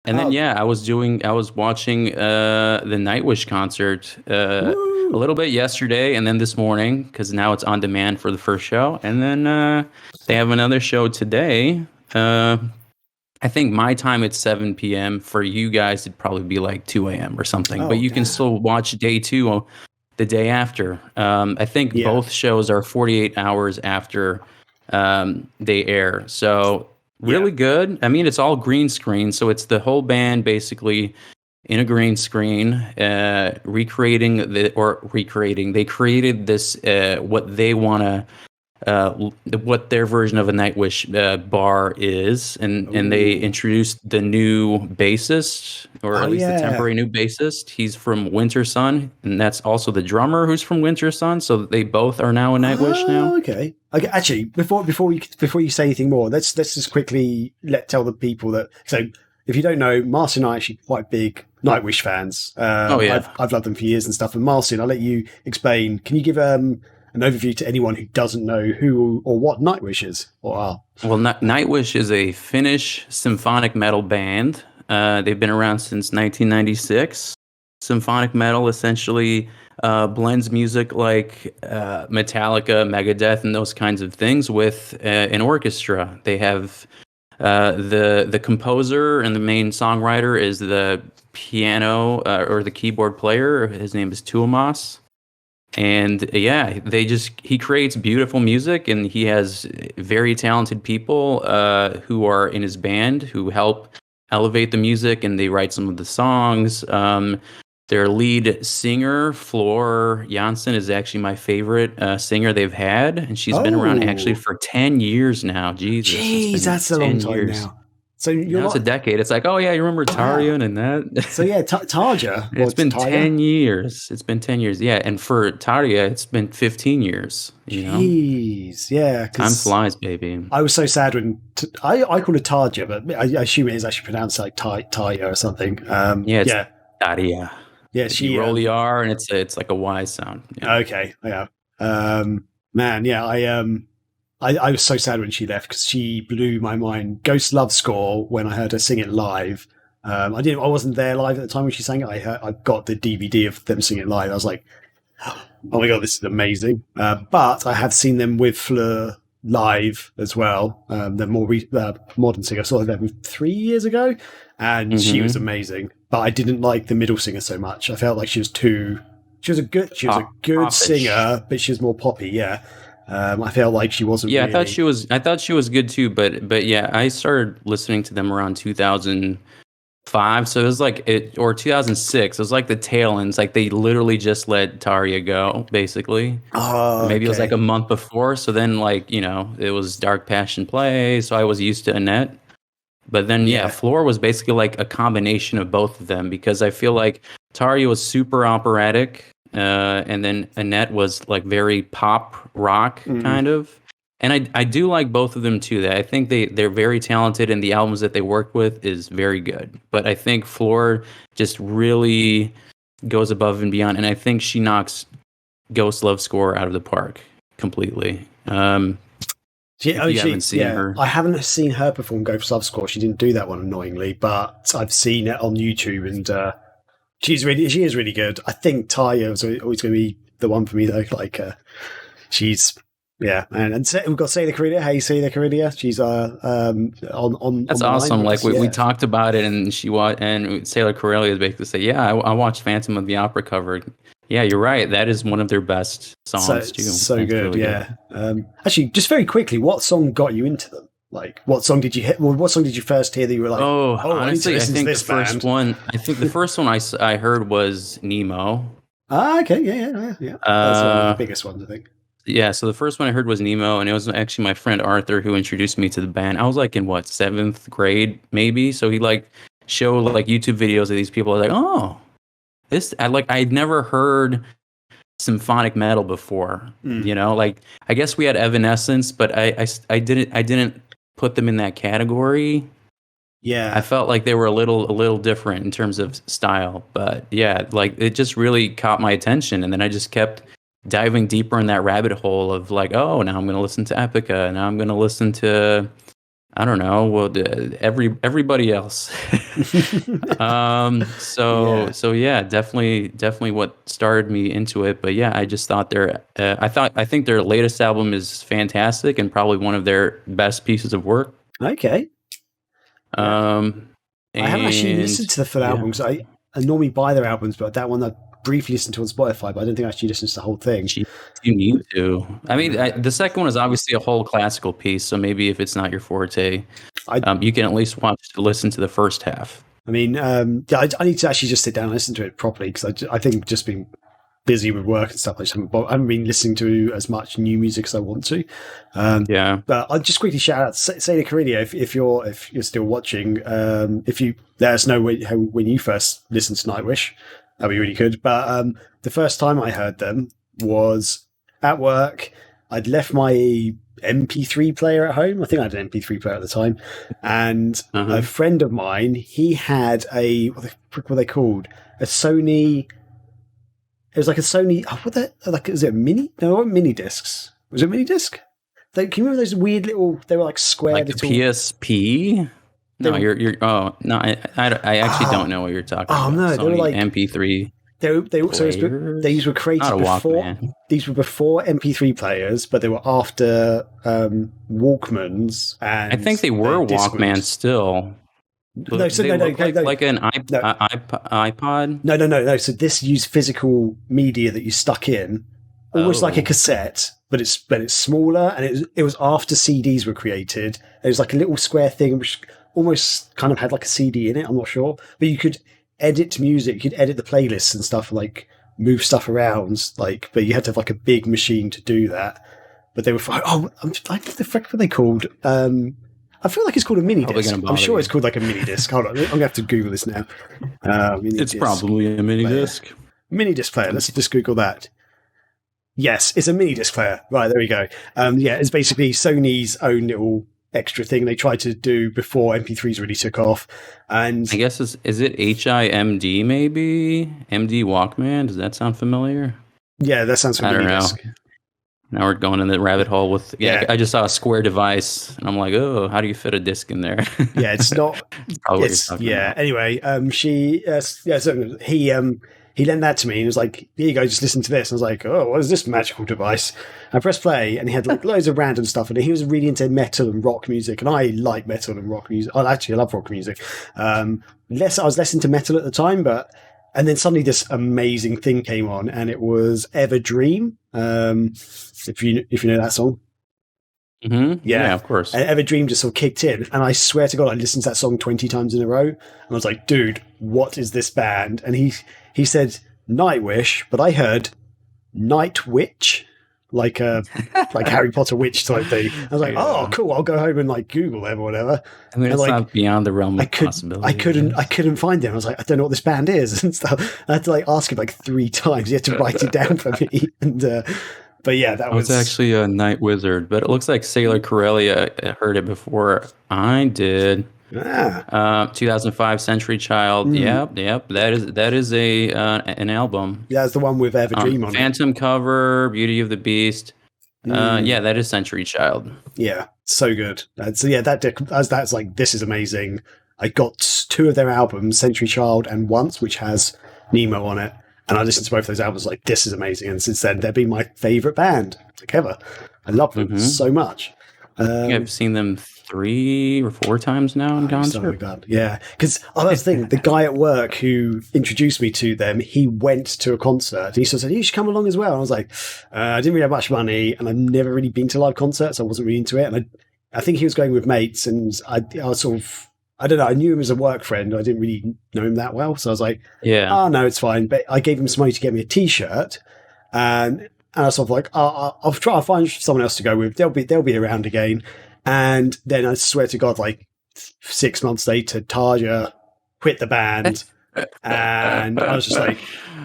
And then Oh, I was watching the Nightwish concert a woo! little bit yesterday and then this morning because now it's on demand for the first show. And then they have another show today. Uh, I think my time it's 7 p.m. For you guys, it'd probably be like 2 a.m. or something. But Oh, you can damn. still watch day two the day after. I think Yeah. both shows are 48 hours after they air. So Yeah. really good. I mean, it's all green screen, so it's the whole band basically in a green screen, recreating. They created this what they want to uh, what their version of a Nightwish bar is, and they Ooh. introduced the new bassist, or Oh, at least the yeah. temporary new bassist. He's from Winter Sun, and that's also the drummer who's from Winter Sun. So they both are now in Nightwish now. Oh, okay. Okay. Actually, before you say anything more, let's just quickly tell the people that. So, if you don't know, Marcin and I are actually quite big Nightwish fans. Oh I've yeah. I've loved them for years and stuff. And Marcin, I'll let you explain. Can you give an overview to anyone who doesn't know who or what Nightwish is or are? Well, Nightwish is a Finnish symphonic metal band. They've been around since 1996. Symphonic metal essentially blends music like Metallica, Megadeth, and those kinds of things with an orchestra. They have the composer and the main songwriter is the piano or the keyboard player. His name is Tuomas. And he creates beautiful music, and he has very talented people who are in his band who help elevate the music, and they write some of the songs. Their lead singer, Floor Jansen, is actually my favorite singer they've had, and she's been around actually Oh, for 10 years now. Jesus, it's jeez, been that's a long 10 time years. now. So you're Now it's a not. decade. It's like, oh yeah, you remember Wow. Tarion and So that? yeah, Tarja or It's been Tyga. 10 years. It's been 10 years. Yeah. And for Taria, it's been 15 years. Jeez, yeah, Time because flies, baby. I was so sad when I call it Tarja, but I assume it is actually pronounced like Taya or something. Yeah, it's Yeah, Taria. yeah, You she. roll the R and it's like a Y sound. Yeah. Okay, yeah. Man, yeah, I was so sad when she left because she blew my mind. Ghost Love Score when I heard her sing it live. I wasn't there live at the time when she sang it. I got the DVD of them singing it live. I was like, oh my god, this is amazing. But I have seen them with Fleur live as well. They're modern singer. I saw them 3 years ago, and she was Mm-hmm. amazing. But I didn't like the middle singer so much. I felt like she was too. She was a good Popish. singer, but she was more poppy. Yeah, I felt like she wasn't Yeah, really. I thought she was good too, but yeah, I started listening to them around 2005, so it was like it or 2006. It was like the tail ends, like they literally just let Taria go, basically. Or Oh, maybe it was like okay. a month before. So then like, it was Dark Passion Play, so I was used to Annette. But then, yeah, Yeah. Floor was basically like a combination of both of them because I feel like Taria was super operatic, and then Annette was like very pop rock Mm, kind of. And I do like both of them too. That I think they're very talented, and the albums that they work with is very good. But I think Floor just really goes above and beyond, and I think she knocks Ghost Love Score out of the park completely. If you haven't seen yeah. her. I haven't seen her perform Go for Love Score. She didn't do that one annoyingly, but I've seen it on YouTube, and she is really good. I think Taya is always going to be the one for me though. Like, she's yeah, and we've got Sailor Carina. Hey, Sailor Carina. She's on That's the line awesome. with Like us. we Yeah, talked about it, and and Sailor Corelli is basically say, "Yeah, I watched Phantom of the Opera cover." Yeah, you're right. That is one of their best songs too. so That's good. really good. Yeah. Actually, just very quickly, what song got you into them? Like, what song did you hit? Well, what song did you first hear that you were like, Oh, oh, I need to honestly, listen to this band? I think the first one I heard was Nemo. Ah, okay, yeah. That's one of the Uh, biggest ones, I think. yeah. So the first one I heard was Nemo, and it was actually my friend Arthur who introduced me to the band. I was like in what, seventh grade maybe. So he like showed like YouTube videos of these people. I was like, oh, I'd never heard symphonic metal before. Mm. Like I guess we had Evanescence, but I didn't put them in that category. I Yeah, felt like they were a little different in terms of style, but yeah, like it just really caught my attention, and then I just kept diving deeper in that rabbit hole of like, oh, now I'm going to listen to Epica, now I'm going to listen to I don't know. Well, everybody else. Yeah. So yeah, definitely what started me into it. But yeah, I just thought I think their latest album is fantastic and probably one of their best pieces of work. Okay. Yeah. Um, I haven't actually and listened to the full yeah, album because I normally buy their albums, but that one I briefly listened to on Spotify, but I don't think I actually listened to the whole thing. you, you need to. I mean, the second one is obviously a whole classical piece, so maybe if it's not your forte, I you can at least listen to the first half. I mean, yeah, I need to actually just sit down and listen to it properly because I think just being busy with work and stuff, I haven't been listening to as much new music as I want to. Yeah. But I'll just quickly shout out Seda Carino if you're still watching. If you let us know when you first listened to Nightwish, that'd be really good. But the first time I heard them was at work. I'd left my MP3 player at home. I think I had an MP3 player at the time, and a friend of mine, he had what the frick were they called? A Sony. It was like a Sony. Is it a mini? No, what mini discs? Was it a mini disc? Can you remember those weird little? They were like square. Like little, the PSP. No, you're. Oh no, I actually don't know what you're talking about. Oh no, they were like MP3. They also these were created before. These were before MP3 players, but they were after Walkmans. And I think they were Walkmans still. No, like an iPod. No. So this used physical media that you stuck in, almost like a cassette, but it's smaller, and it was after CDs were created. It was like a little square thing which almost kind of had like a CD in it. I'm not sure, but you could edit music, you could edit the playlists and stuff, like move stuff around, but you had to have like a big machine to do that. But they were what the frick were they called? I feel like it's called a mini disc. I'm sure it's called like a mini disc. Hold on, I'm gonna have to Google this now. It's probably a mini disc. Mini disc player. Let's just Google that. Yes, it's a mini disc player. Right, there we go. Yeah, it's basically Sony's own little extra thing they tried to do before MP3s really took off. And I guess is it HIMD maybe? MD Walkman? Does that sound familiar? Yeah, that sounds familiar. I don't know. Disc. Now we're going in the rabbit hole with I just saw a square device and I'm like, oh, how do you fit a disc in there? Yeah, it's not. Anyway, so he lent that to me and was like, here you go, just listen to this. And I was like, oh, what is this magical device? I pressed play and he had like loads of random stuff in it. He was really into metal and rock music, and I like metal and rock music. I love rock music. I was less into metal at the time, and then suddenly this amazing thing came on, and it was Ever Dream. If you know that song. Mm-hmm. Yeah, of course. And Ever Dream just sort of kicked in, and I swear to God, I listened to that song 20 times in a row, and I was like, dude, what is this band? And he said Nightwish, but I heard Nightwitch, like Harry Potter witch type thing. I was like, oh, cool, I'll go home and like Google them or whatever. I mean, it's not beyond the realm of possibility. I couldn't find them. I was like, I don't know what this band is and stuff. I had to like ask him like 3 times. He had to write it down for me. And but yeah, that was actually a Night Wizard, but it looks like Sailor Corellia heard it before I did. 2005 Century Child. Yep. That is an album. Yeah, it's the one with Ever Dream on Phantom cover, Beauty of the Beast. Yeah, that is Century Child. Yeah, so good. So yeah, that's like, this is amazing. I got 2 of their albums, Century Child and Once, which has Nemo on it. And I listened to both of those albums, like, this is amazing. And since then, they've been my favourite band, like, ever. I love them so much. I think I've seen them 3 or 4 times now in concert. Like that. Yeah, because that's the thing. The guy at work who introduced me to them, he went to a concert. He sort of said, you should come along as well. And I was like, I didn't really have much money, and I've never really been to live concerts. So I wasn't really into it. And I think he was going with mates, and I was sort of, I don't know, I knew him as a work friend. I didn't really know him that well. So I was like, no, it's fine. But I gave him some money to get me a T-shirt. And I was sort of like, I'll find someone else to go with. They'll be around again. And then I swear to God, like 6 months later, Tarja quit the band. And I was just like,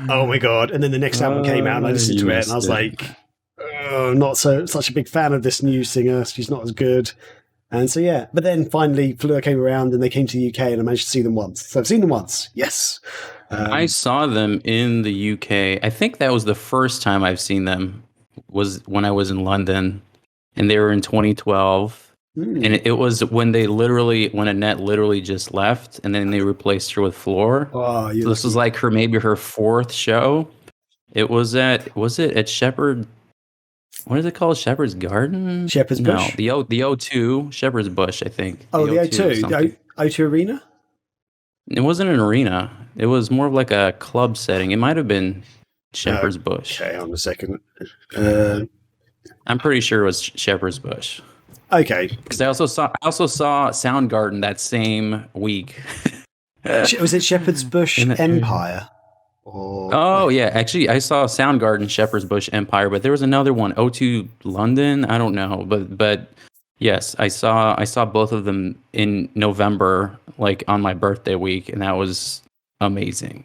oh my God. And then the next album came out and I listened to it and I was like, oh, I'm not such a big fan of this new singer. She's not as good. And so, yeah. But then finally, Fleur came around and they came to the UK and I managed to see them once. So I've seen them once. Yes. I saw them in the UK. I think that was the first time I've seen them, was when I was in London. And they were in 2012. And it was when Annette literally just left, and then they replaced her with Floor. Oh, So this was like maybe her fourth show. Was it at Shepherd? What is it called? Shepherd's Garden? Shepherd's Bush? No, the O2, Shepherd's Bush, I think. Oh, the O2, the O2 Arena? It wasn't an arena. It was more of like a club setting. It might have been Shepherd's Bush. Okay, on a second. I'm pretty sure it was Shepherd's Bush. Okay. Because I also saw Soundgarden that same week. Was it Shepherd's Bush Empire? Yeah, actually, I saw Soundgarden, Shepherd's Bush Empire, but there was another one, O2 London. I don't know, but yes, I saw both of them in November, like on my birthday week, and that was amazing.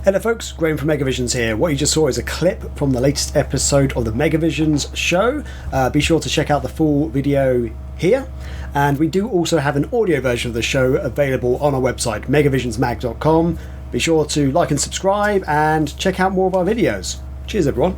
Hello folks, Graham from Megavisions here. What you just saw is a clip from the latest episode of the Megavisions show. Be sure to check out the full video here. And we do also have an audio version of the show available on our website, megavisionsmag.com. Be sure to like and subscribe and check out more of our videos. Cheers everyone.